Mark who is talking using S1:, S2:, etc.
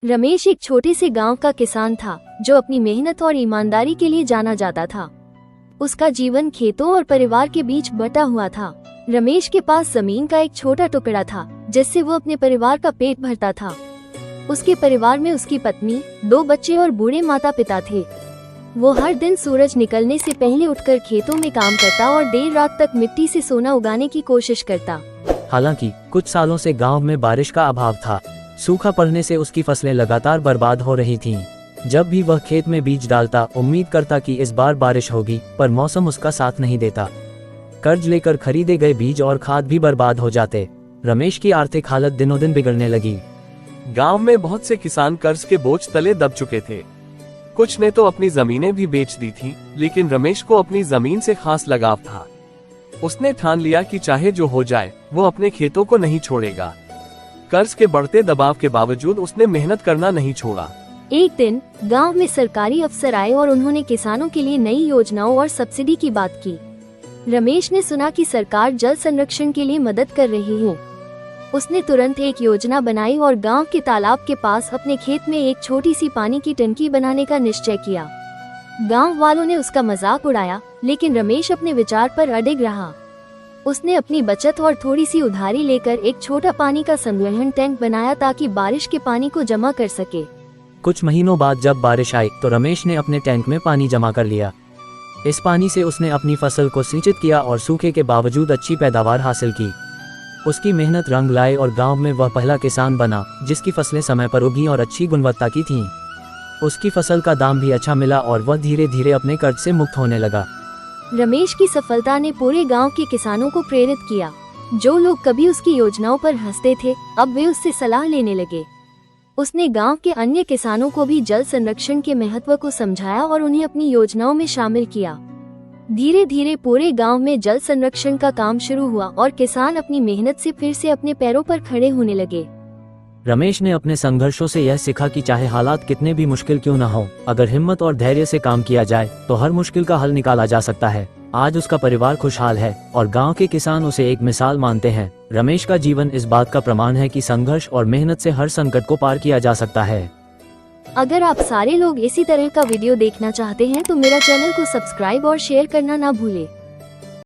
S1: रमेश एक छोटे से गांव का किसान था जो अपनी मेहनत और ईमानदारी के लिए जाना जाता था। उसका जीवन खेतों और परिवार के बीच बटा हुआ था। रमेश के पास जमीन का एक छोटा टुकड़ा था जिससे वो अपने परिवार का पेट भरता था। उसके परिवार में उसकी पत्नी, 2 बच्चे और बूढ़े माता पिता थे। वो हर दिन सूरज निकलने से पहले उठकर खेतों में काम करता और देर रात तक मिट्टी से सोना उगाने की कोशिश करता।
S2: हालांकि कुछ सालों से गांव में बारिश का अभाव था। सूखा पड़ने से उसकी फसलें लगातार बर्बाद हो रही थीं। जब भी वह खेत में बीज डालता, उम्मीद करता कि इस बार बारिश होगी, पर मौसम उसका साथ नहीं देता। कर्ज लेकर खरीदे गए बीज और खाद भी बर्बाद हो जाते। रमेश की आर्थिक हालत दिनों दिन बिगड़ने लगी।
S3: गांव में बहुत से किसान कर्ज के बोझ तले दब चुके थे। कुछ ने तो अपनी जमीनें भी बेच दी थी, लेकिन रमेश को अपनी जमीन से खास लगाव था। उसने ठान लिया कि चाहे जो हो जाए, वो अपने खेतों को नहीं छोड़ेगा। कर्ज के बढ़ते दबाव के बावजूद उसने मेहनत करना नहीं छोड़ा।
S1: एक दिन गांव में सरकारी अफसर आए और उन्होंने किसानों के लिए नई योजनाओं और सब्सिडी की बात की। रमेश ने सुना कि सरकार जल संरक्षण के लिए मदद कर रही है। उसने तुरंत एक योजना बनाई और गांव के तालाब के पास अपने खेत में एक छोटी सी पानी की टंकी बनाने का निश्चय किया। गांव वालों ने उसका मजाक उड़ाया, लेकिन रमेश अपने विचार पर अडिग रहा। उसने अपनी बचत और थोड़ी सी उधारी लेकर एक छोटा पानी का संग्रहण टैंक बनाया ताकि बारिश के पानी को जमा कर सके।
S2: कुछ महीनों बाद जब बारिश आई तो रमेश ने अपने टैंक में पानी जमा कर लिया। इस पानी से उसने अपनी फसल को सिंचित किया और सूखे के बावजूद अच्छी पैदावार हासिल की। उसकी मेहनत रंग लाई और गांव में वह पहला किसान बना जिसकी फसलें समय पर उगी और अच्छी गुणवत्ता की थीं। उसकी फसल का दाम भी अच्छा मिला और वह धीरे धीरे अपने कर्ज से मुक्त होने लगा।
S1: रमेश की सफलता ने पूरे गांव के किसानों को प्रेरित किया। जो लोग कभी उसकी योजनाओं पर हंसते थे, अब वे उससे सलाह लेने लगे। उसने गांव के अन्य किसानों को भी जल संरक्षण के महत्व को समझाया और उन्हें अपनी योजनाओं में शामिल किया। धीरे धीरे पूरे गांव में जल संरक्षण का काम शुरू हुआ और किसान अपनी मेहनत से फिर से अपने पैरों पर खड़े होने लगे।
S2: रमेश ने अपने संघर्षों से यह सीखा कि चाहे हालात कितने भी मुश्किल क्यों न हो, अगर हिम्मत और धैर्य से काम किया जाए तो हर मुश्किल का हल निकाला जा सकता है। आज उसका परिवार खुशहाल है और गांव के किसान उसे एक मिसाल मानते हैं। रमेश का जीवन इस बात का प्रमाण है कि संघर्ष और मेहनत से हर संकट को पार किया जा सकता है।
S1: अगर आप सारे लोग इसी तरह का वीडियो देखना चाहते हैं तो मेरा चैनल को सब्सक्राइब और शेयर करना ना भूलें।